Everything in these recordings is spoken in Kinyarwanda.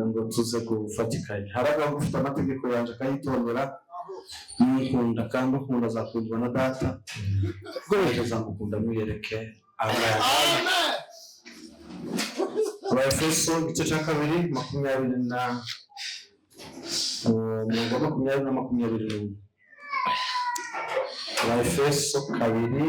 Ngo tuze gufatikanya haraga gufite amategeko yanje akayitondera n'ikunda kandi ukunda zakundwa na data rwegeza mukunda mwiyereke amen. Efeso igice cya 2 20 Efeso 2:20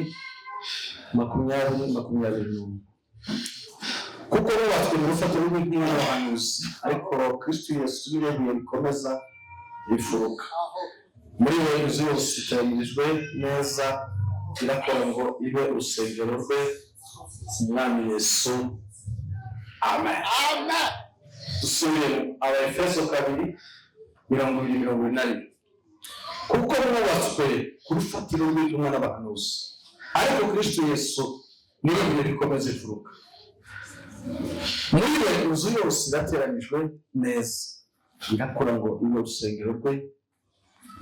kuko rubatswe mu rufatiro rw'abahanuzi ariko Kristo Yesu niwe bikomeza bifuruka muri we inzu yose itayirijwe neza irakora ngo ibe urusengero rwe umwami Yesu. Amen. Amen. Dusubire Efeso 2:20 kuko rubatswe ku rufatiro rw'abahanuzi ariko Kristo Yesu niwe bikomeza bifuruka muri we inzu yose irateranijwe neza irakora ngo ibe urusengero rwe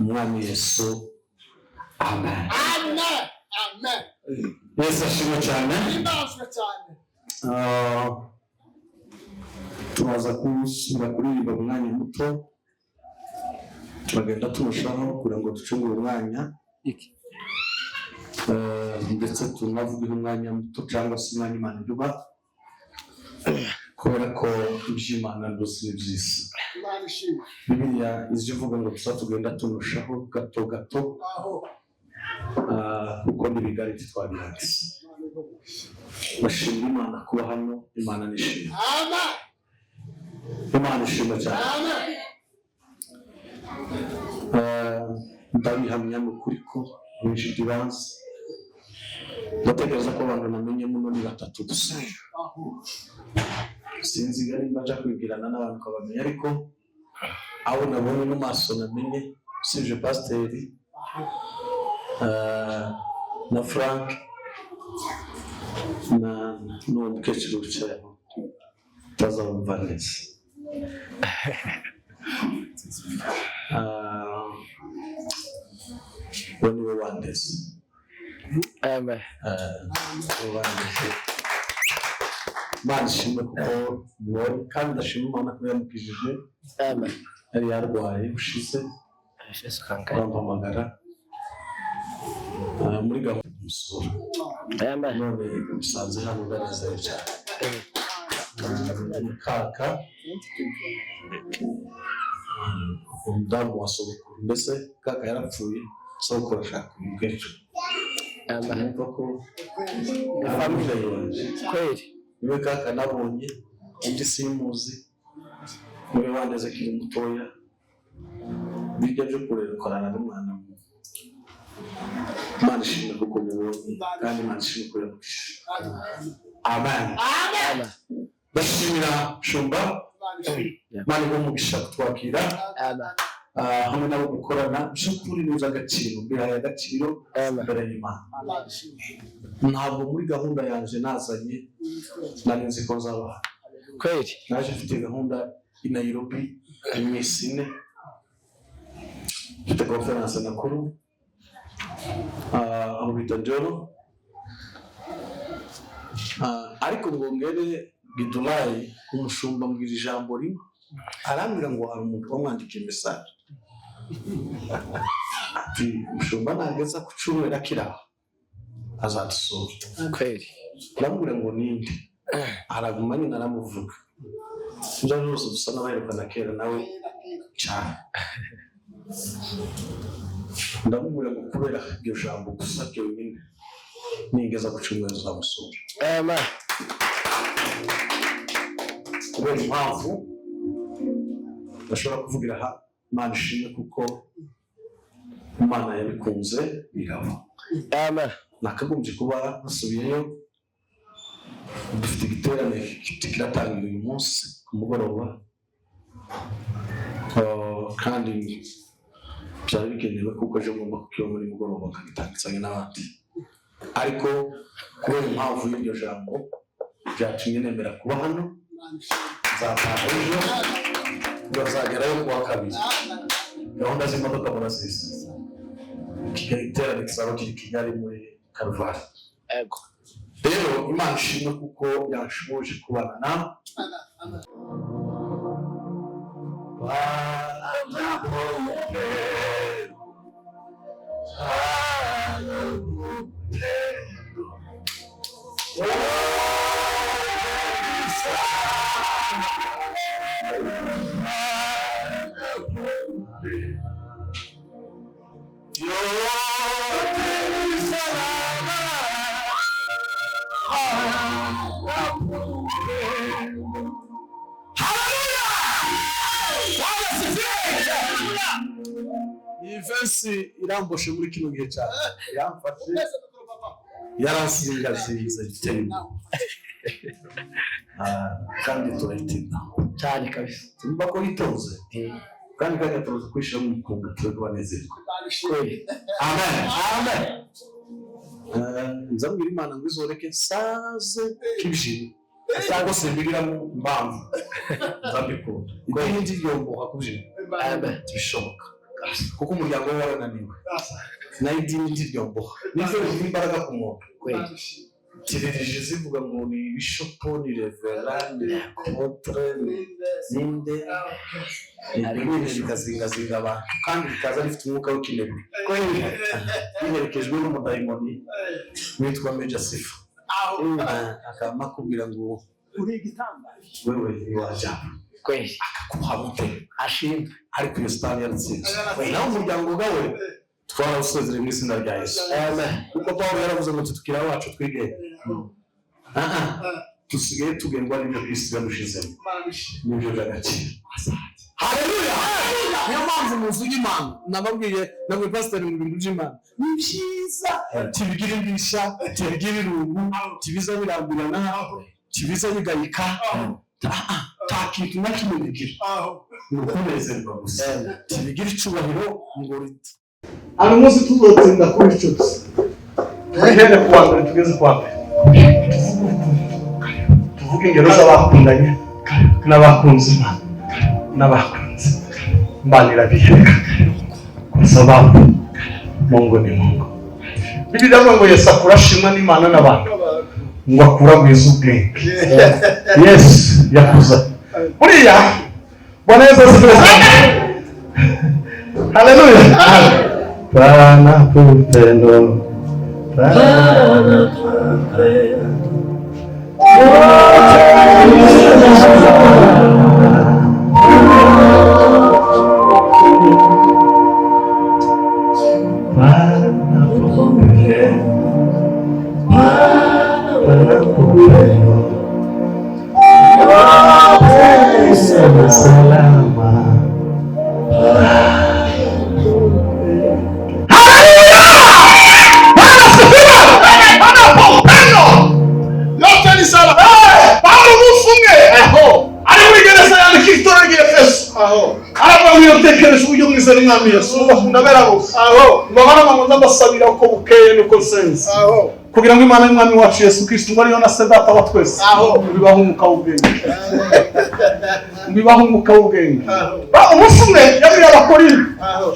umwami Yesu. Amen. Amen. Amen. Yesu ashimwe cyane. Tumaze gusubira kuririmba umwanya muto turagenda turushaho kugira ngo ducungure umwanya ndetse tunavuge umwanya muto cyangwa se umwanya Imana iduha kubera ko iby'Imana ndose by'isi Bibiliya izivuga ngo tugenda tunushaho gato gato kuko n'ibigari twabiretse. Bashimira Imana kuba hano. Imana nishimye. Amen. Imana ishimwe cyane. Amen. Ndabihamya n'ukuri ko mwinshi dibanze ndatekereza ko abantu namenye muno ni batatu gusa sinzi nimba nja kwibwirana n'abantu kabamenya ariko abo nabonye mu maso namenye usibye pasiteri na Frank n'uwo mukecuru wicaye utazamva neza. We niwe wandeze. Amen. Imana ishimwe kuko mubonye kandi ndashima Imana ko yamukijije. Amen. Yari yarwaye ushize bampamagara muri gahunda y'umusoro. Amen. None musanze hano ndanezerewe cyane. Kaka umudamu wa sogokuru, mbese kaka yarapfuye sogokuru ashaka umukecuru. Amen. Kuko famille yanjye Kweli. niwe kaka nabonye undi simuzi, niwe wandeze kiri mutoya bijya byo kurekorana n'umwana mu Imana ishimwe kuko mubonye kandi Imana ishimwe ko yamukijije. Amen. Amen. Ndashimira Shumba Imana igumugisha kutwakira hamwe nabo gukorana by'ukuri neza agaciro bihaye agaciro imbere y'Imana. Ntabwo muri gahunda yanjye nazanye nari nzi ko nzaba Kweli. naje mfite gahunda i Nairobi iminsi 4 mfite conference nakuru aho bita Joro ariko ngo ngere Gidulayi umushumba mbwira ijambo rimwe arambwira ngo hari umuntu wamwandikiye message ati umushumba nageza ku cyumweru akiraho azadusura. Kweli. Ndamubwira ngo ninde araguma nyine aramuvuga ibyo byose dusa n'abaherukana kera nawe cyane. Ndamubwira ngo kubera iryo jambo gusa ryonyine nigeza ku cyumweru uzamusura. Amen. Kubera impamvu bashobora kuvugira aha Imana ishimwe kuko Imana yabikunze biraba. Amen. Nakagombye kuba nasubiyeyo, dufite igiterane kiratangira uyu munsi ku mugoroba kandi byari bigenewe kuko ejo ngomba kukiba muri mugoroba nkagitangizanya n'abandi, ariko kubera impamvu y'iryo jambo byatumye nemera kuba hano. Nzataha ejo bazagerayo kuwa kabiri, gahunda z'imodoka murazizi. Igiterane kizaba kiri Kigali muri Karuvali. Ego. Rero Imana ishimwe kuko yanshoboje kubana nawe. Iyi verse iramboshe muri kino gihe cyane, yamfashe yaransingaziza igitego kandi turayitinda cyane kabisa. tumva ko yitonze kandi kagatoza kwishira mu mukunga tubanezerwa. Kweli. Amen. Amen. Nzabwira Imana ngo izoreke saze kibishimye cyangwa se mbigiramo impamvu nzabikunda idini ntiryomboka kubishimye. Amen. Bishoboka kuko umuryango we warananiwe nayo idini ntiryomboka nivyo bifite imbaraga ku muntu. Kweli. Tireje zivuga ngo ni bishopo ni reverande contre ninde ari ibintu bikazingazinga abantu kandi bikaza bifite umwuka w'ikinebwe. Kweli. Biherekejwe n'umudayimoni witwa Major Sifa akaba akubwira ngo uri igitangaje wewe iwaja. Kweli. Akakuha mute Ashimwe. ariko iyo sitani yaratsinze. Nawe umuryango wawe twarawusezereye mu izina rya Yesu. Amen. Kuko Pawulo yaravuze ngo tukira wacu twige tusigaye tugendwa n'ibyo Kristo yamushizemo n'ibyo by'agaciro. Haleluya. Niyo mpamvu mu nzu y'Imana nababwiye namwe pastor mu bintu by'Imana ni byiza tibigira indisha tibigira irungu tibiza birambirana tibiza bigayika kintu na kimwe bigira ni ukunezerwa gusa bigira icubahiro ngo rite ari umunsi tuzotsinda kuri cyose tuhere kuwa mbere tugeze kuwa mbere tuvuge ingero z'abakundanye n'abakunze Imana n'abakunze mbanira biheka kwa sababu Mungu ni Mungu. Biblia ngo Yesu akurashimwa n'Imana n'abantu ngo akuragwiza ubwenge. Yes, yakuza. Buriya Bwana Yesu asifiwe. Haleluya. Bwana kupendo. Bwana kupendo. Mwami Yesu bakunda berabo aho babana bamuza basabira uko bukeye nuko sense aho kugira ngo Imana y'Umwami wacu Yesu Kristo ngo ariyo na sedata wa twese aho bibaho umuka w'ubwenge bibaho umuka w'ubwenge umusumwe yabira abakorinto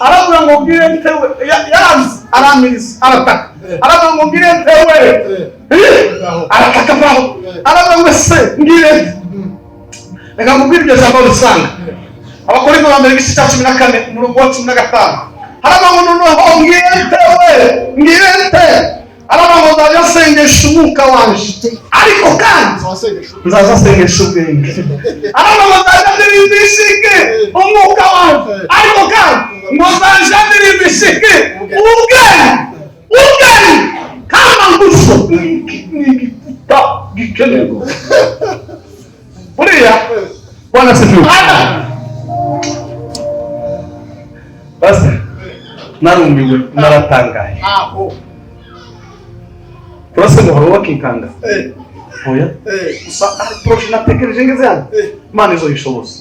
aravuga ngo ngire ntewe yaranze aramiriza arataka aravuga ngo ngire ntewe arataka baho aravuga ngo se ngire reka mubwire ibyo jambo rusanga abakorinto ba mbere igice cya 14 umurongo wa 15 harabango noneho ngirente harabango nzajya sengesha umwuka wanje ariko kandi nzaza sengesha ubwenge harabango nzajya ndirimbishike umwuka wanje ariko kandi ngo nzajya ndirimbishike ubwenge kama nguso n'igikuta gikenerwa buriya Bwana asifiwe. Basta narumiwe naratangaye aho kurase ngo haba kinkanga oya usa approach natekereje ngeze hano Imana izo yishoboza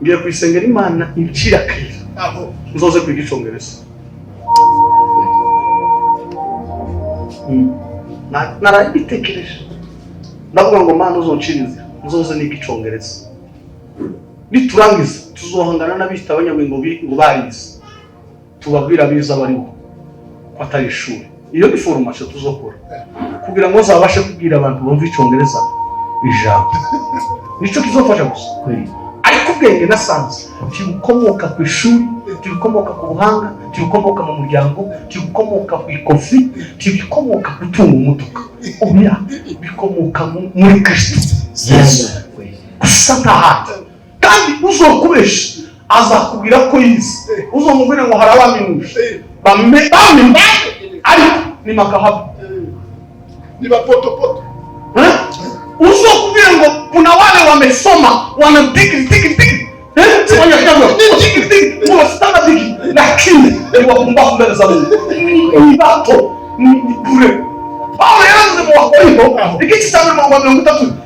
ngiye kwisengera Imana incira kare aho nzoze kwiga icyongereza narabitekereje ndavuga ngo Mana uzonciriza nzoze niga icyongereza niturangiza tuzohangana n'abita abanyabwenge ngo barize tubabwira biza bariho ko atari ishuri iyo ni formation tuzokora kugira ngo zabashe kubwira abantu bumva icyongereza ijambo nico kizofasha gusa ariko ubwenge nasanze kibukomoka ku ishuri kibukomoka ku buhanga kibukomoka mu muryango kibukomoka ku ikofi kibukomoka gutunga umutuka oya bikomoka muri Kristo Yesu gusa ntahandi kandi uzokubesha azakubwira ko yize uzomubwira ngo harabaminuje bambe ariko ni makahabu ni bapoto uzokubwira ngo kuna wale wamesoma wana diki sifanya jambo diki mustana diki lakini ni wakumbafu mbele za Mungu ni bato ni bure Paulo yaravuze mu Wakorinto igice cya 3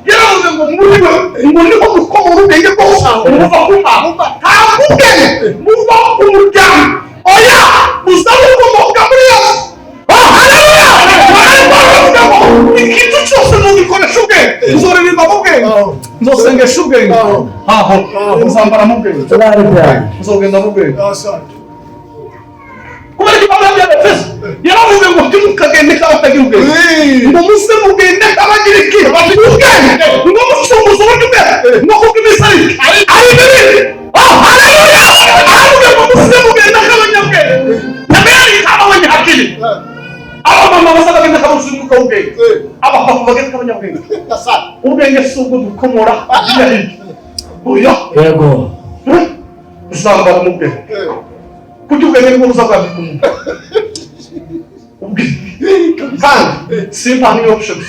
yaravuze ngo muriwe ngo niko gukoma urugenge rwose umuva kumva ntabwo muva kumuryango oya muzabe kumoka muri Yesu haleluya ikintu cyose mubikoresha ubwenge uzoririmba mu bwenge nzosengesha ubwenge aho uzambara mu bwenge uzogenda mu bwenge kubera ko Pawulo yabefeso yaravuze ngo timukagende kabatagira ubwenge ngo muse mugende kabagira iki bagira ubwenge ngo mucunguze ubwenge ngo kubwisari ari bibi haleluya aravuga ngo muse mugende kabanyabwenge nabari kabanya hakiri abamama basaga gende kabuzumu ko ubwenge abapapa bagende kabanyabwenge ubwenge sugo dukomora yahi oya yego uzambara mu bwenge kujuganye ngo uzabwa kumuntu kandi simpani options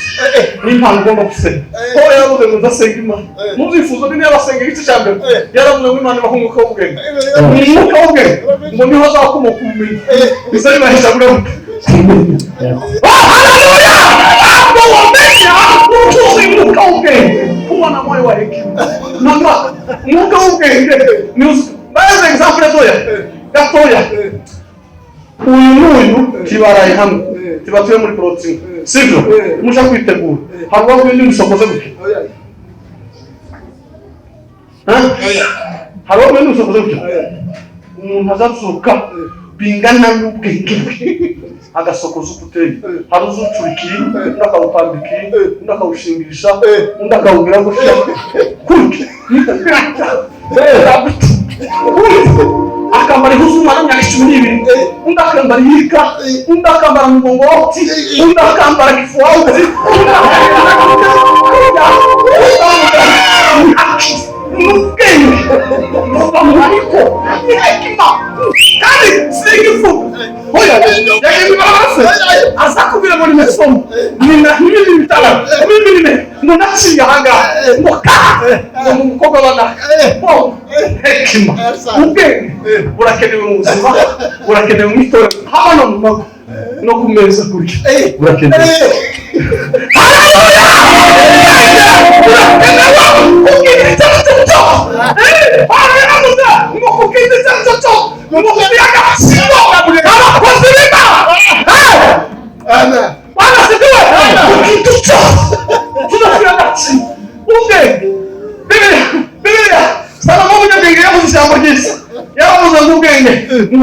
nimpano ngomba gusenga ko yavuze ngo ndasenga Imana muzifuzo ni yabasenga igice cya mbere yaravuze ngo Imana bahumuka ubwenge umuka ubwenge ngo niho azakomoka ubumenyi bizari bahisha bure haleluya ntabwo wamenya utuzi umwuka w'ubwenge kuba na moyo wa hekima nanga umwuka w'ubwenge ni baze example gatoya uyu n'uyu tibaraye hamwe tibatuye muri protein sivyo musha kwitegura hari wabwe ndi musokoze guke hari wabwe ndi musokoze guke umuntu azazuka bingana n'ubwenge agasokoza ukuteye hari uzucurikiye ndakawupambikiye ndakawushingisha ndakawugira gutya kurya akambara ihuzu umwana w'imyaka 12 undi akambara yika undi akambara mugongoti undi akambara kifuauzi ubwenge buva mu ariko ni hekima kandi singifu oya yake bibarase asa kubira muri mesomo nina nini bitala mimi ngo naciye hanga ngo ka ngo mukobwa bana bo hekima ubwenge burakenewe mu buzima burakenewe mu itora hano mu mago no kumeza kurya burakenewe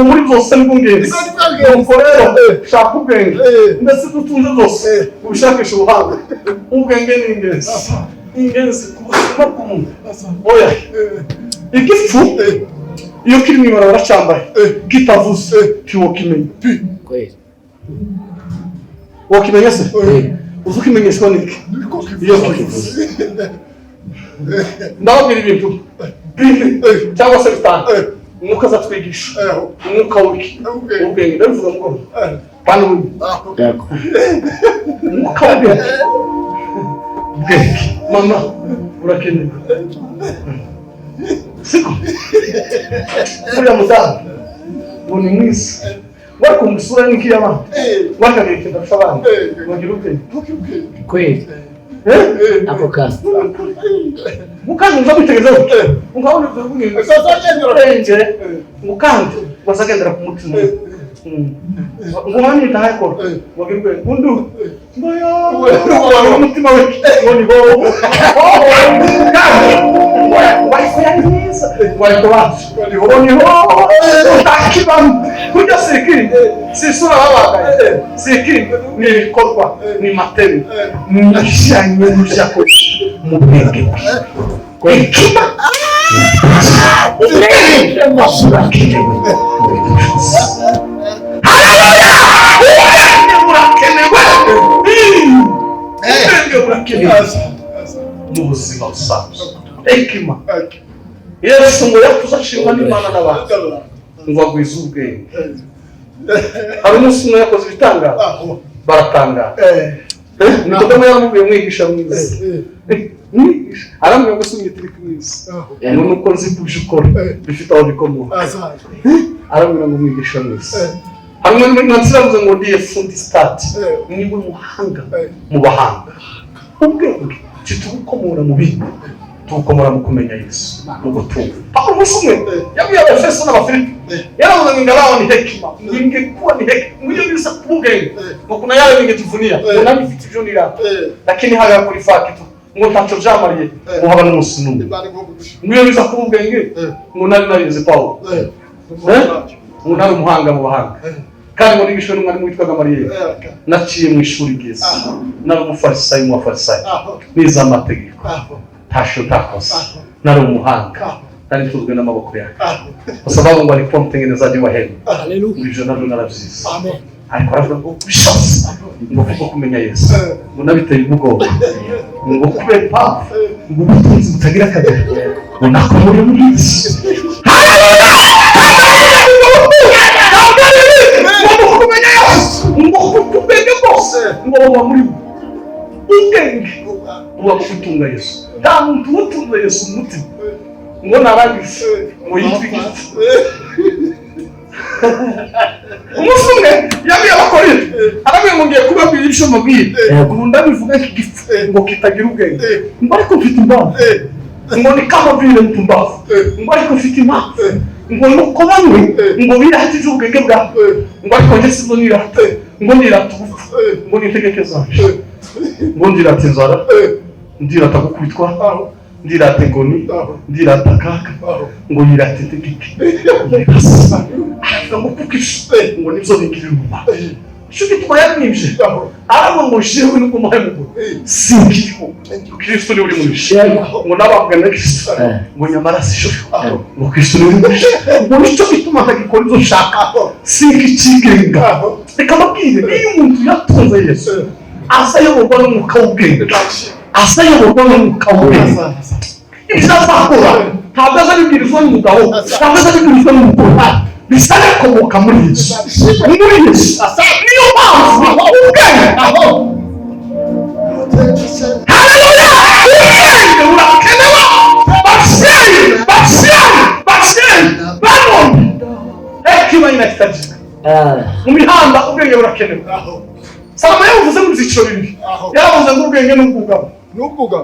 muri byose n'ubwenge nuko rero shaka ubwenge ndetse dutunze byose ubishakisha ubuhanga ubwenge ni ingenzi ku buzima bw'umuntu oya igifu iyo kiri mu ibara baracambaye kitavuze ntiwokimenya wakimenya se uzi ukimenyeshwa n'iki iyo kivuze ndababwira ibintu cyangwa se bitanu umwuka azatwigisha umwuka w'iki ubwenge ndabivuga ngo kandi umwuka w'ubwenge mama urakenewe siko uriya mudamu ngo ni mwiza wari kumusura n'ikiyabana wakagenda ndafasha abandi bagira ubwenge kweli ako kazi mukandi nza kwitegereza ungabona ubwenge mukandi wasagendera ku mutima ngumani ndahakora wagirwe undu ngoya umutima we ngoni bo ngoni ho takibam kujya sikiri sisura babagaye sikiri ni ibikorwa ni materi mushanye mushako mu bwenge kwekima ubwenge masura kirewe mu buzima busanzwe hekima Yesu ngo yakuze ashimwa n'Imana n'abantu ngo agwize ubwenge hari umunsi umwe yakoze ibitangaza baratangara Nikodemo yaramubwiye mwigisha mwiza aramubwira ngo sumye turi kumwiza nuko nzi kubyo ukora bifite aho bikomoka aramubwira ngo mwigisha mwiza hamwe n'ansiravuze ngo ndiye fundi start niwe muhanga mu bahanga ubwenge kitubukomora mu bindi tubukomora mu kumenya Yesu no gutunga Paulo musumwe yabwiye Efeso n'Abafilipi yaravuze ngo ngalawa ni hekima ningekuwa ni hekima mwiyo bisa kubwenge ngo kuna yale ningetuvunia na mifiti vyo nira lakini haga kulifaa kitu ngo tacho jamariye ngo haba n'umusunumwe mwiyo bisa kubwenge ngo nari narize Paulo ngo nari umuhanga mu bahanga kandi ngo nigishwe n'umwarimu witwaga Mariye naciye mu ishuri ryiza nari umufarisayo mu bafarisayo niza amategeko tasho takosa nari umuhanga nari tuzwe n'amaboko yake sababu ngo alikuwa mtengenezaji wa hema haleluya nabyo naravyiza ariko aravuga ngo bishatse ngo kuko kumenya Yesu ngo nabiteye ubwoba ngo kube pa ngo ubutunzi butagira akagero ngo nako muri Yesu ngo muri ubwenge uba gutunga Yesu nta muntu utunga Yesu umutima ngo naragise ngo yitwigise umunsi umwe yabwiye abakorera arabwiye ngo ngiye kubabwira ibyo mubwira ngo ndabivuga nk'igifu ngo kitagira ubwenge ngo ariko mfite impamvu ngo ni kamabwire mtumbavu ngo ariko mfite impamvu ngo nuko bamwe ngo biratije ubwenge bwawe ngo ariko njye sizo nirata ngo nirata ubupfu ngo nitegeke zanje ngo ndirata inzara ndirata gukubitwa ndirata ingoni ndirata akaga ngo nirata itegeke ngo kukishe ngo nibyo bingirira umumaro shuti twayamwibye ariko ngo jewe nuko muhemugo singiriho Kristo ni uri muri ngo nababwana Kristo ngo nyamara sisho ngo Kristo ni muri ngo nicyo bituma ntagikora izo shaka singikigenga reka mabwire iyo umuntu yatunze Yesu asayoborwa n'umwuka w'ubwenge asayoborwa n'umwuka w'ubwenge izazakora ntabwo azabibwirizwa n'umugabo ntabwo azabibwirizwa n'umugore bisa n'akomoka muri Yesu niyo mpamvu ubwenge haleluya ubwenge burakenewe bashyeri banone hekima inahitajika mu mihanda ubwenge burakenewe Salomo yavuze mu byiciro bibiri yaravuze ngo ubwenge n'ubwugamo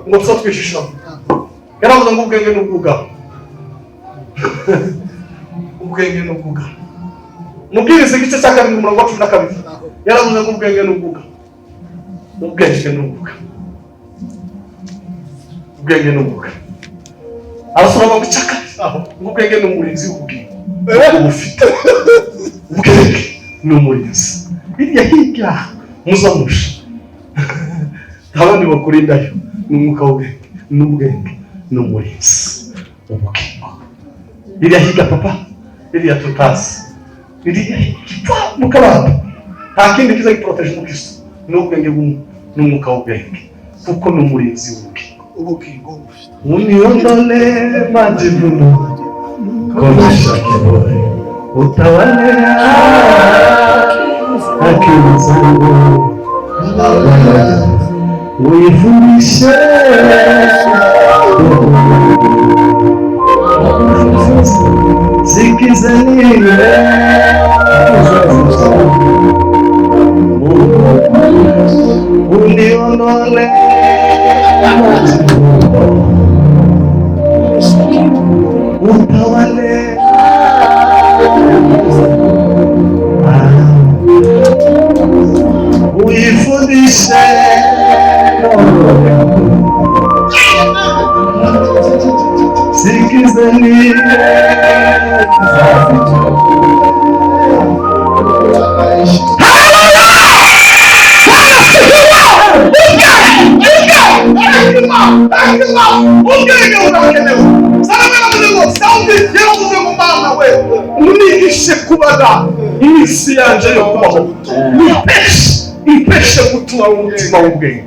ngo tuza twishishamo yaravuze ngo ubwenge n'ubwugamo ubwenge n'ubwugamo mubwiriza igice cya 7 umurongo wa 12 yaravuze ngo ubwenge n'ubwugamo ubwenge n'ubwugamo ubwenge n'ubwugamo arasoma ngo cyaka ngo ubwenge n'umurinzi w'ubwenge ubufite ubwenge n'umurinzi iriya hirya muzamusha abandi bakurindayo n'umwuka w'ubwenge n'ubwenge n'umurinzi w'ubugingo iriya higa papa iriya tutasi iriya higa mukabanda nta kindi kiza giproteje umukristo n'ubwenge n'umwuka w'ubwenge kuko n'umurinzi w'ubugingo uniondole majivuno konesha kibore utawale akili zangu uifundishe sikizanile uniondole utawale uifundishe sikizanile unigishe kubara iminsi yanje yo kubaho impeshe gutuma umutima w'ubwenge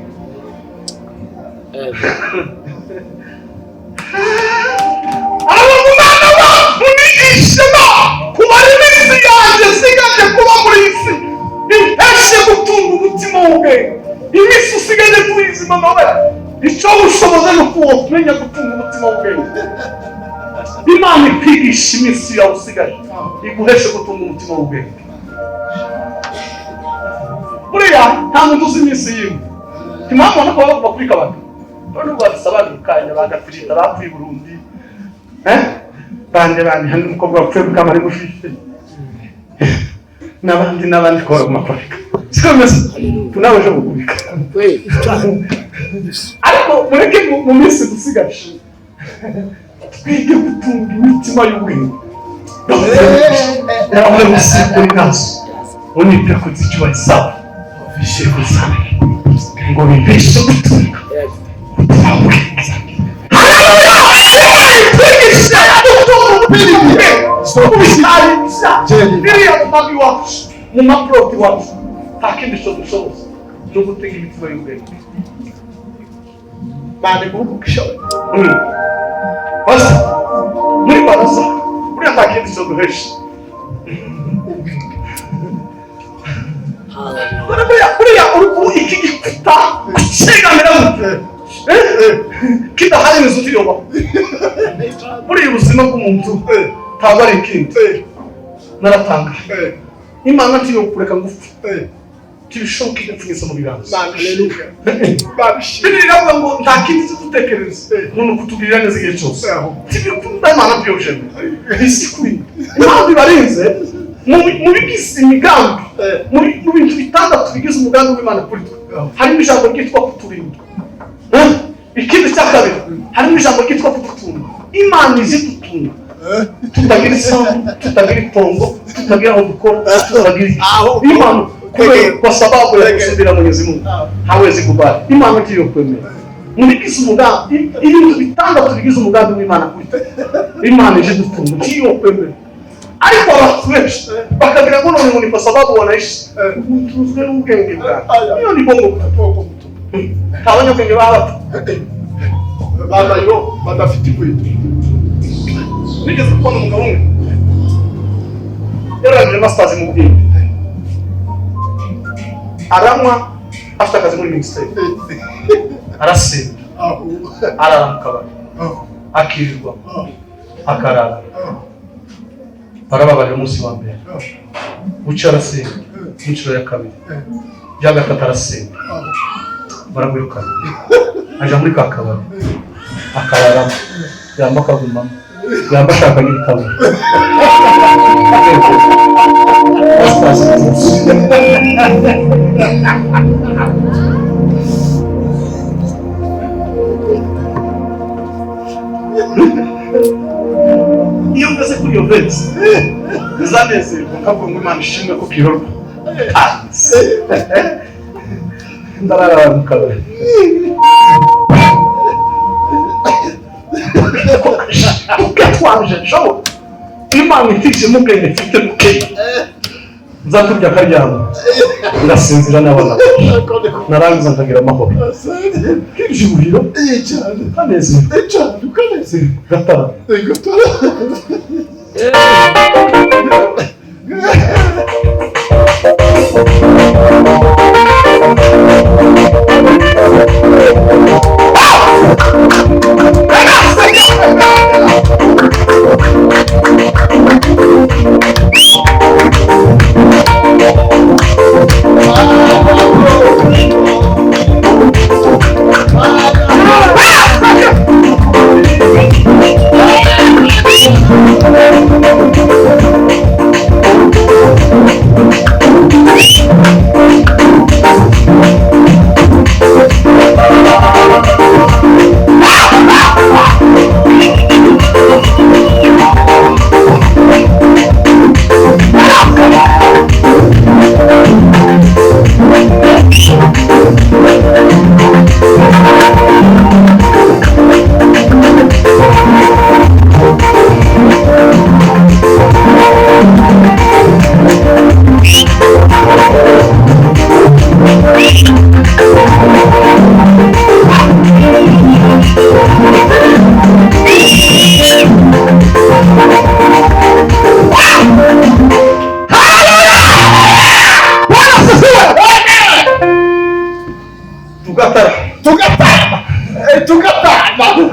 unigishe kubara iminsi yanje sigaje kuba muri isi impeshe gutunga umutima w'ubwenge iminsi usigaje kuyizima nawe icyo ushoboza no kumenya gutunga umutima w'ubwenge Imana ikwigisha iminsi yawe usigaje iguheshe gutunga umutima w'ubwenge buriya nta muntu uzi iminsi yiwe impamvu ubona ko baba bakurika abantu none ubu babisabandukanya bagapirita bapfuye i Burundi bande hano umukobwa wapfuye mukamara gufite n'abandi kora kumakoreka sikomeza tunaweje gukubika ariko mureke mu minsi dusigaje twige gutunga imitima y'ubwenge yawe musikuri nazo unipe kuzicyuwa isawa vishe kuzana ngo bibeshe gutunga umutima w'ubwenge twigisha gutunga ubwenge ubisharisha biriya mumabi wacu mu maproti wacu nta kindi dushoboza no gutunga imitima y'ubwenge bane kubukishoboye basa muri barasa buriya nta kindi duhesha buriya iki gikuta gucengamira gute kidahari inzu utiyoba buriya ubuzima bw'umuntu ntabwo ari ikindi naratanga Imana ntiyo kureka ngufu tibishoboka igapfunyisa mu biganza. Haleluya. Babishimye. Biravuga ngo nta kindi dutekereza none kutugirira neza igihe cyose. Tibikunda Imana byose. Bisikuri. Imana ibarinze mu bigisi imigambi. Mu bintu bitandatu bigize umugambi w'Imana kuri twe. Harimo ijambo ryitwa kuturinda. Ikindi cya kabiri harimo ijambo ryitwa kudutunga. Imana izi dutunga. Tutagira isambu, tutagira itongo, tutagira aho dukora, tutagira Imana kwa sababu ya kusubira Mwenyezi Mungu hawezi kubali. Imana ndiyo kwemera. Mubikise umugambi ibintu bitandatu bigize umugambi w'Imana kuri Imana ije dutunga ndiyo kwemera. Ariko abantu benshi bakagira ngo none ni kwa sababu wanaishi tuzwe n'ubwenge bwa. Iyo ni bongo kutoka. Tabanya kwenge baba. Baba yo badafite ibintu. Nigeze kubona umugabo umwe yarangije masters mu bwenge aranywa afite akazi muri ministeri arasenga arara mu kabari akirirwa akarara barababarira umunsi wa mbere bucya arasenga inshuro ya kabiri bya gatatu arasenga baramwirukana aja muri ka kabari akararamo yamba akagumamo yamba ashaka n'ibitabo iyo ugeze kuri iyo vesi uzanezerwa ukavuga ngo Imana ishimwe ko kirorwa ndarara mu kabari tukatwanje shobo Imana itije mubwenge mfite mukeye nzaturya akaryama ndasinzira n'abana narangiza nkagira amahoro kijuriro Cyane. kanezerwa Cyane ukanezerwa. gatara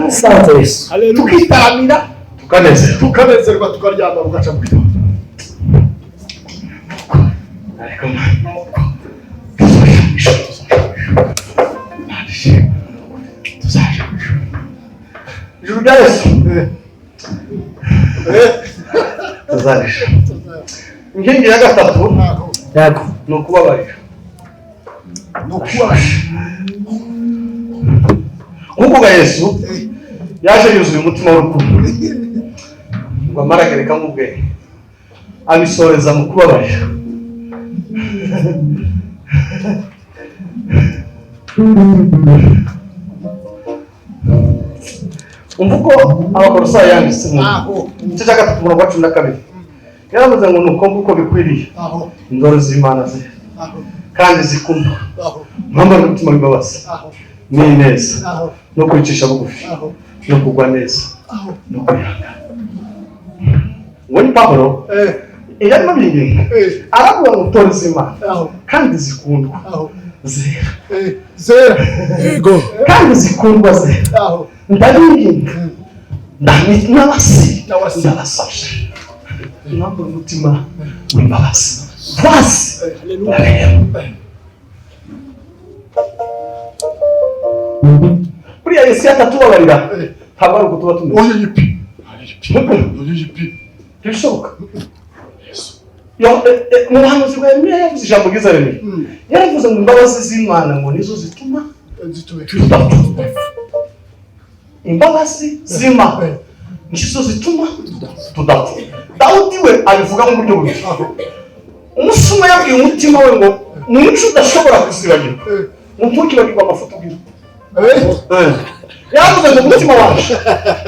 Asante Yesu. Tukitaramira tukanezerwa tukaryama ugaca mu bitabo. Ariko ijuru rya Yesu tuzarisha. Inkingi ya gatatu yego ni ukubabarira. Nk'uko Yesu yaje yuzuye umutima w'urukundo ngo amaragereka mu bwenge abisoreza mu kubabarira. Umvugo abakorosayi yanditse mu gice cya gatatu umurongo wa 12 yaravuze ngo nuko nguko bikwiriye indoro z'Imana ze kandi zikunda mpamara umutima w'imbabazi n'ineza no kwicisha bugufi no kugwa neza no kwihangana. Uwo ni Pawulo yarimo birinda aravuga ngo indoro z'Imana kandi zikundwa zera yego kandi zikundwa zera ndabinginga n'abasi ndabasabye mwambura umutima w'imbabazi. Voici Haleluya. buriya Yesu yatatubabarira ntabwo ari ukutuba tumeze. Oya yipi. Oya yipi. Bishoboka. Mu buhanuzi bwa Yeremiya yavuze ijambo ryiza rimwe. Yaravuze ngo imbabazi z'Imana ngo nizo zituma tudapfa. Imbabazi z'Imana nizo zituma tudapfa. Dawudi we abivuga mu buryo bubi. Umusuma yabwiye umutima we ngo n'icyo udashobora kuzibagirwa. Ntukibagirwa amafoto bwira. Yavuze ngo umutima wacu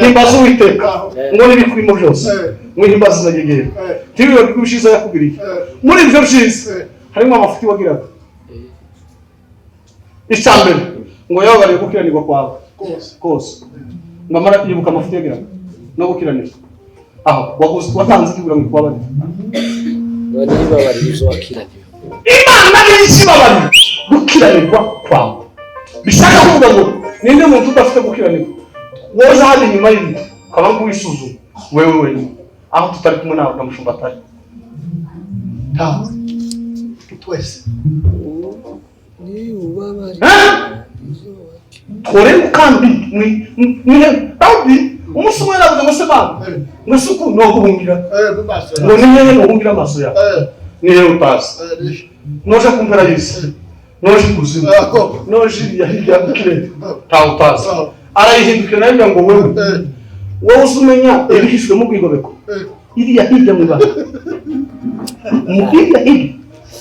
himbaza Uwiteka ngo n'ibikurimo byose mwihimbaza izina rye. Ntibibagirwe ibyiza yakugiriye. Muri ibyo byiza harimo amafuti wagiraga. Icyambere ngo yababariye gukiranirwa kwawe kose. Ngamara yibuka amafuti yagiraga no gukiranirwa. Aho watanze kibura ngo kwabarira. Bari babari izo wakiraniwe. Imana n'isibabari gukiranirwa kwawe. Bishaka kuvuga ngo ninde muntu udafite gukiranirwa. Wowe handi nyuma y'ibyo kaba kuwisuzuma wewe wenyine. Aho tutari kumwe nawe ndamushumba atari. Tawe. Twese. Ni ubabari. Tore kandi ni Dawidi umusuma yaravuze ngo se bana ngo suku no guhungira Bubasa. ngo ni yeye no guhungira amaso ya ni yeye utasi noje kumpera yise noje kuzima noje yahiga kire ta utasi arayihindukira nayo ngo wowe usumenya ibihishwe mu kwigobeko iriya hirya mu bana iriya hirya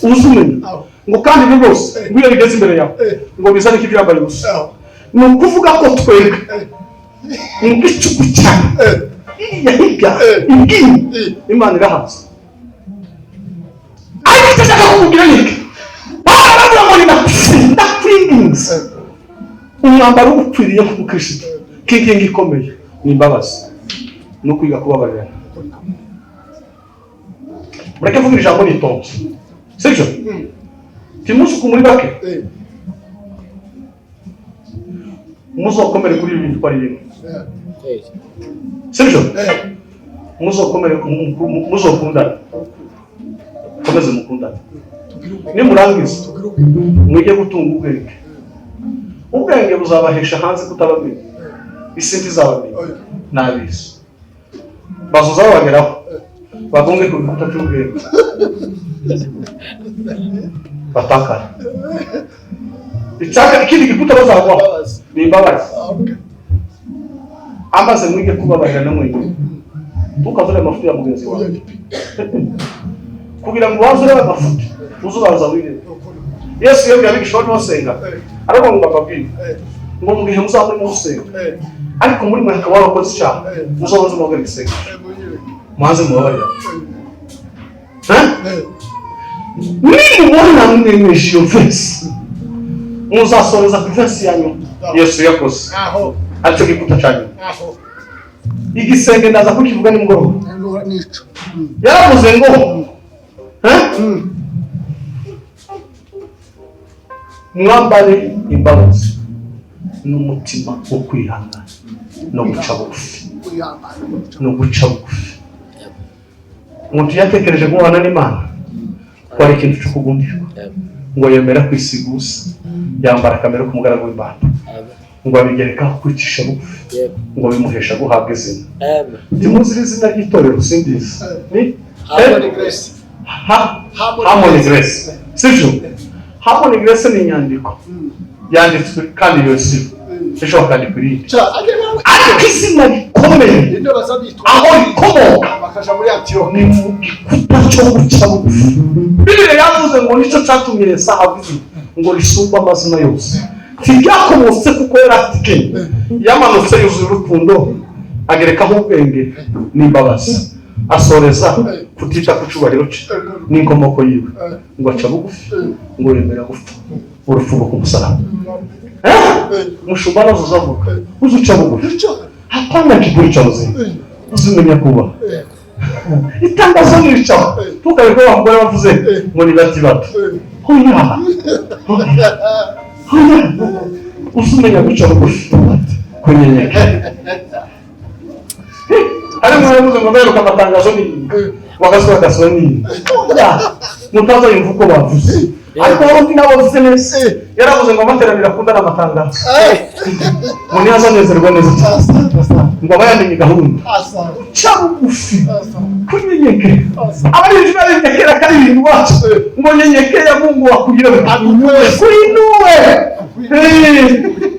usumenya ngo kandi ni bose ngwira bigeze imbere yawe ngo bizane kibyambaye gusa ni ukuvuga ko twega ngicuku cyane iriya hirya ibwini Imana irahaza ariko cyaka kugira niki baravuga ngo nda kwinginze umwambaro upfiriye ku Kristo kingi ikomeye ni imbabazi no kwiga kubabarira. Mureke vuga ijambo ritonze sibyo timusuku muri bake muzokomere kuri ibintu kwa rimwe sibyo muzokomere muzokundana komeze mukundana nimurangiza mwige gutunga ubwenge buzabahesha hanze kutabamenya isi ntizabamenya n'abisi bazoza babageraho bagonge ku bikuta by'ubwenge batakara icyaka ikindi gikuta bazagwaho ni imbabazi. Amaze mwige kubabarira na mwenyine tukazure amafuti ya mugenzi wawe kugira ngo wazure amafuti uzubaza wire. Yesu yabwiye abigishwa basenga aravuga ngo bababwire ngo mu gihe muzaba muri musenga ariko muri mwe hakaba abakoze icyaha muzobaze umugore gisenga mwanze mubabarira. Nimubona mwemeje iyo vesi muzasoreza ku vesi yanyu Yesu yakoze aricyo gikuta cyane igisenge ndaza kukivuga nimugoroba. Yaravuze ngo mwambare imbabazi n'umutima wo kwihangana no guca bugufi no guca bugufi. Umuntu yatekereje guhana n'Imana ko ari ikintu cyo kugundirwa ngo yemera kwisiga ubusa yambara kamera k'umugaragu w'Imana ngo abigerekaho kwicisha bugufi ngo bimuhesha guhabwa izina. Timuzi izina ry'itorero sindizi ni Harmony Grace sibyo. Harmony Grace ni inyandiko yanditswe kandi yose ejo kandi kuri ariko izina rikomeye aho rikomoka bakaja muri Antioch ni mu gikuta cyo guca bugufi. Bibiliya yavuze ngo nicyo cyatumye Yesu avuze ngo risumba amazina yose. Ntibyakomotse kuko yari afite yamanutse yuzuye urukundo agerekaho ubwenge n'imbabazi asoreza kutita ku cyubahiro cye n'inkomoko yiwe ngo aca bugufi ngo yemera gupfa urupfu rwo ku musaraba. Mushumba nazo zavuga uzuca bugufi hapana kiburi cha uzima uzimenya kuba itangazo n'icaho tukareko bamugore bavuze ngo ni bati bato hoya usumenya guca bugufi kunyenyeka. Ari mu yavuze ngo beruka amatangazo ni wagaswa gasoni mutaza yumva uko bavuze ariko wowe nabavuze neza yaravuze ngo amateraniro akunda n'amatangazo ngo niyo azanezerwa neza ngo abayamenye gahunda cyabugufi kunyenyeke abarinzi barinekera kari ibintu wacu ngo nyenyekeye Mungu wakugira kuinuwe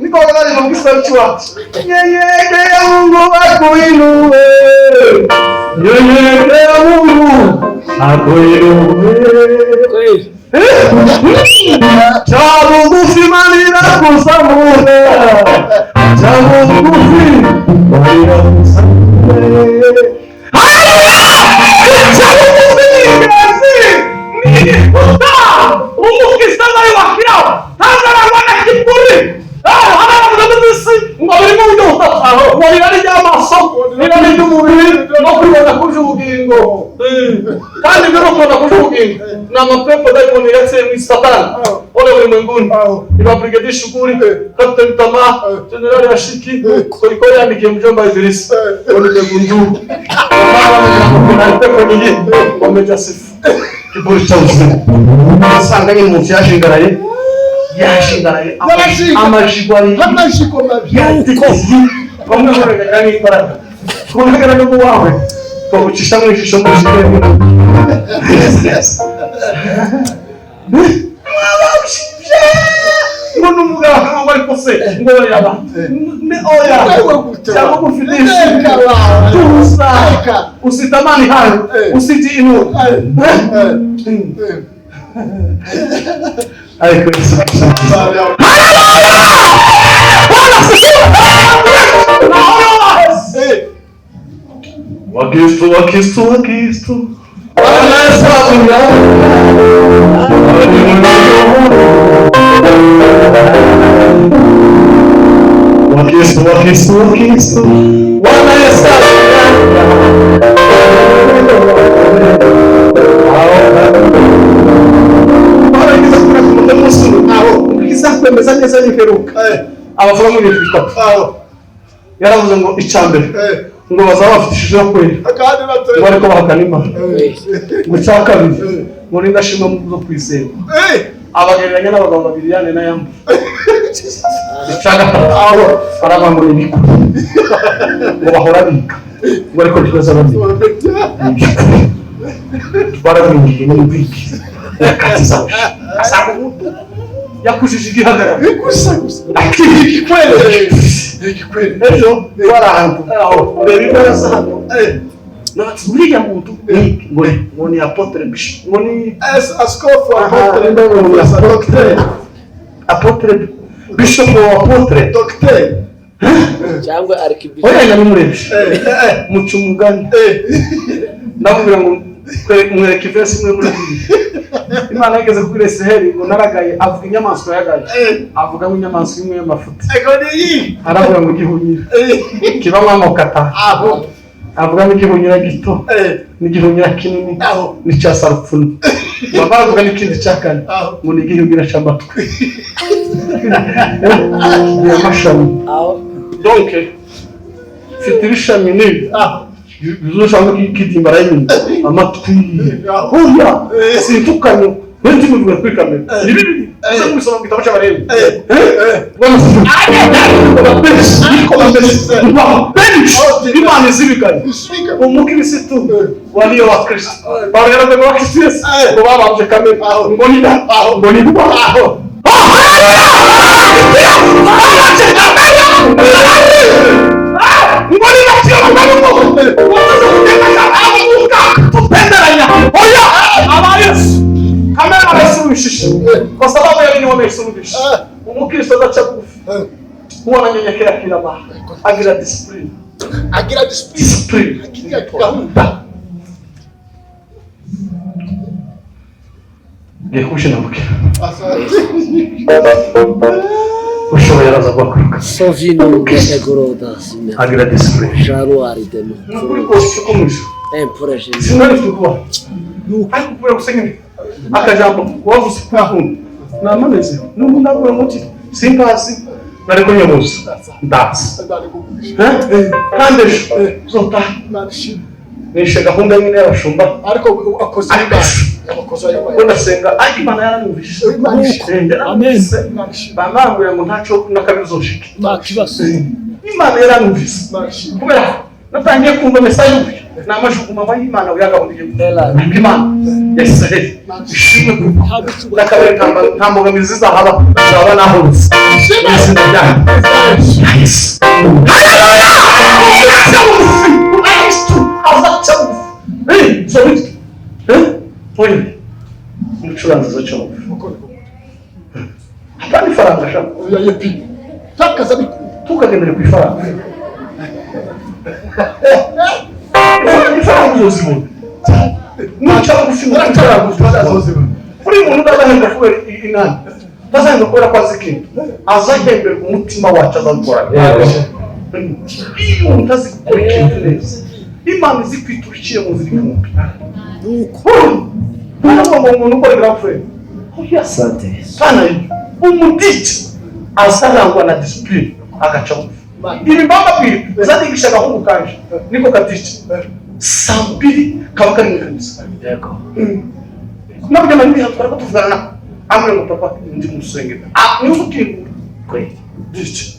niko bari mu gisarci wacu nyenyekeye Mungu wakuinuwe nyenyekeye Mungu akuinuwe Chabugufi manira kusamune Chabugufi manira kusamune Chabugufi ni kuta umukista nayo wakira hazara wana kipuri hana mudadisi ngabiri mu ndo wali ari amaso ni ndumubiri no kubona kujugingo kandi biro kubona kujugingo na mapepo daimoni yatse mu satani ole muri mbinguni iba brigade shukuri captain Tama general Ashiki koliko yandikiye mjomba Idris ole begundu mama pepo nyingi wameja sifu kiburi cha uzima sanganye mu cyashingaraye yashingaraye amajigwari yanditse bamwe baragana n'imbaraga kubonekana no wawe bagucisha mu ishusho mu kirere Ngono umugabo wambaye kose ngo yaba ne oya cyangwa kufidisha tusa usitamani hayo usijinu Ay Cristo Wakistu Wakistu kwemeza neza n'iheruka abavuga mu bintu bitatu yaravuze ngo icambere ngo bazaba bafite ishusho yo kwera ngo ariko bahakana Imana ngo cyakabiri ngo n'indashimwa mu zo kwisenga abagereranya n'abagabo babiri yane na Yamba icaga aho arabangura ibiko ngo bahora bika ngo ariko bibaza bandi barabingiye n'ibiki yakatiza asanga yakushije igihagarara ikwele ejo warahantu ureba imbaraga hano uriya muntu ngo ni apotre bishop ngo ni apotre bishop wa apotre docteur cyangwa archibishop oya nyari murebye muca umugani ndakubwira ngo mwereke verse imwe muri Imana yageze kuri Seheri ngo naragaye avuga inyamaswa yagaye avuga ngo inyamaswa imwe y'amafuta aravuga ngo igihunyira kibamwe amokata avuga ngo igihunyira gito n'igihunyira kinini n'icya sarupfunu bavuga n'ikindi cyakane ngo ni igihunyira cy'amatwi y'amashami donc c'est ibishami ni bizoshaka kitimbara yini amatwi oya sintukanye ndi muvuga kuri kamera ibi uza kubisoma mu gitabo cy'abarebe Imana izibiganye umukirisitu waliyo wa Kristo baragaraga ngo bakirisitu ngo babanje kamera ngo ni kwa sababu ya nini wamesulubisha umukristo adacha bugufi huwa ananyenyekea kila mara agira discipline agira gahunda gekushe namuke ushoboye araza kwakuruka Sovino Gregoroda agira discipline Januari demo nukuri kose kumusho impression sinari kuba ariko kubera gusengera akajambo wavuze kwahunda namaneze n'undabura muti simpasi bari kunyoboza ndasi kandi zota nishe gahunda nyine y'abashumba ariko akoze ngo ndasenga ariko Imana yaranumvise. Amen. Bamambwira ngo ntaco nakabizoshike. Nta kibazo. Imana yaranumvise. Kubera natangiye kumva message ubu. Namajuguma wa Imana uyagabonye. Imana. Yes. Ishimwe ku nakabere ntambogamiriza zahaba zaba nahonze. Yes. Yes. Oye, umucuranzi azacamo hapana ifaranga shaka yepi takaza biku tukagendera ku ifaranga ifaranga uzozibona nucara gushimura ifaranga uri umuntu udazahembwa kubera inani udazahembwa kubera ko azi ikintu azahembera umutima wacu azabikora iyo umuntu azi gukora ikintu neza Imana izi kwiturikiye mu ziri kumbi ntabwo umuntu ukora girlfriend Asante. sana umuditi asarangwa na discipline agaca ibi mbamba biri zadigisha gahungu kanje niko katici sambiri kaba kari mwinkanisa Yego. nabyo mandi hatwara ko tuvugana na amwe ngo papa ndi musenge ni ukintu kweli dici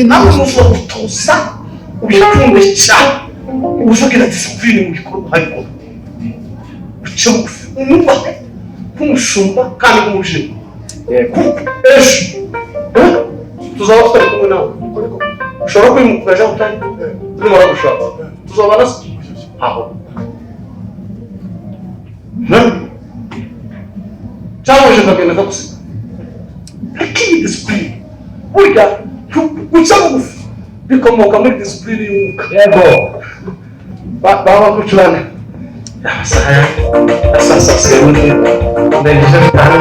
ntabwo mushobora gutosa ubikunde cyane ubushogira discipline mu gikorwa hariko ucyo umva nk'umushumba kandi nk'umuje ejo tuzaba twari kumwe nawe ushobora kwimuka ejo utari nimara gushaka tuzabana se aho cyangwa ejo kagenda kagusiga lakini discipline burya guca bugufi bikomoka muri discipline y'umwuka Yego. baba gucuranga amasaha asasa serundi ndagije bitanu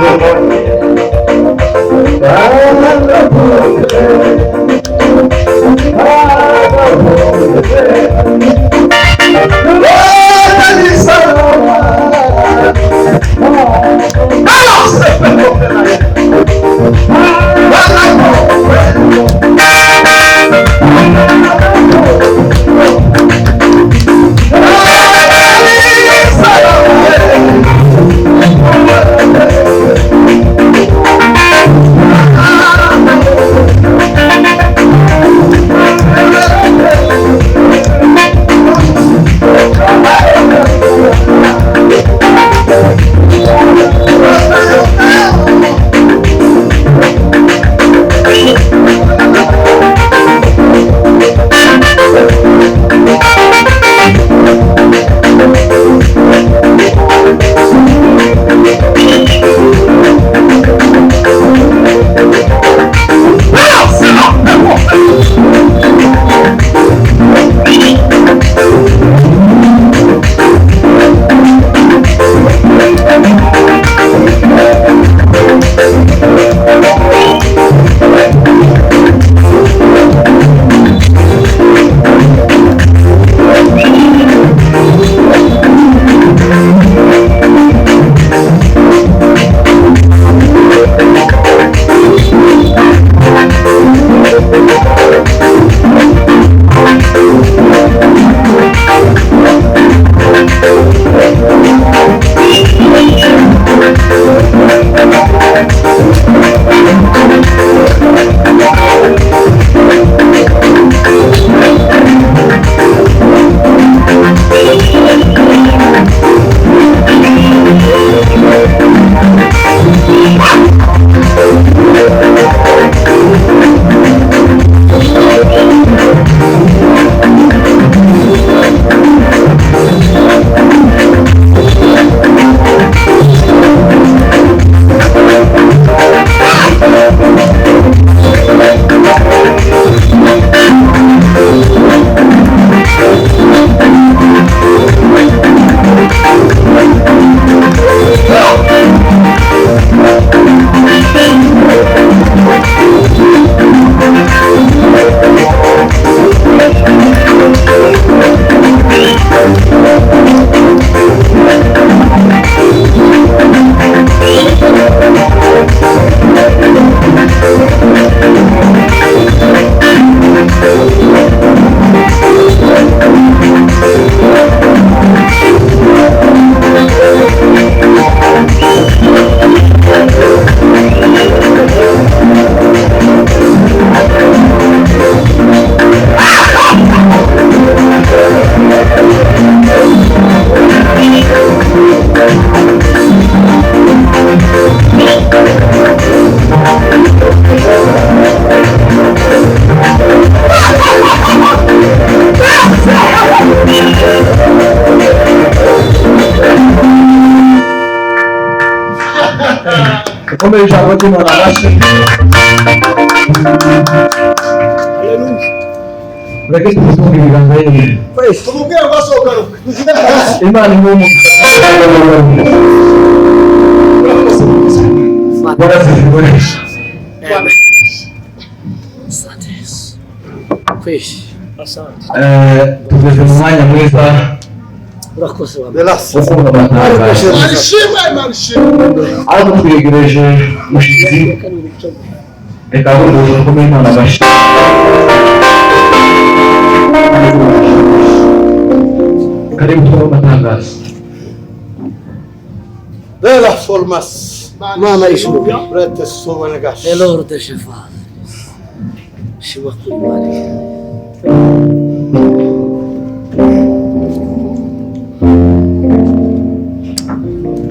Komera ijambo ry'Imana amashyi. Mureke tuzitunge ibiganza yemye. tumubwire ngo asohoka. Imana imuhe barazikoresha. Tugeze mu mwanya mwiza wo kumva amatangazo. Aho twegereje mushizi, reka ahubwo dukomere Imana amashyi. Karibu tuwe amatangazo. Bela formas. Mama ishimwe. Brete sobane gash. Elor de shefa. Shiwa kumari.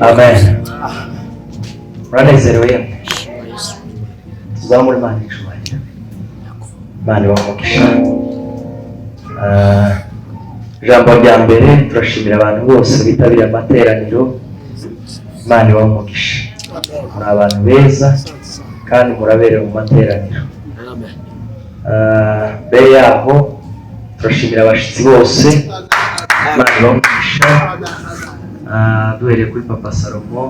Amen. Muranezerewe. Tuzamure Imana icyubahiro. Imana ibamugisha. Ijambo rya mbere turashimira abantu bose bitabiriye amateraniro. Imana ibamugisha. Muri abantu beza kandi muraberewe mu materaniro. Mbere yaho turashimira abashitsi bose. Imana ibamugisha. Duhereye kuri Papa Salomo.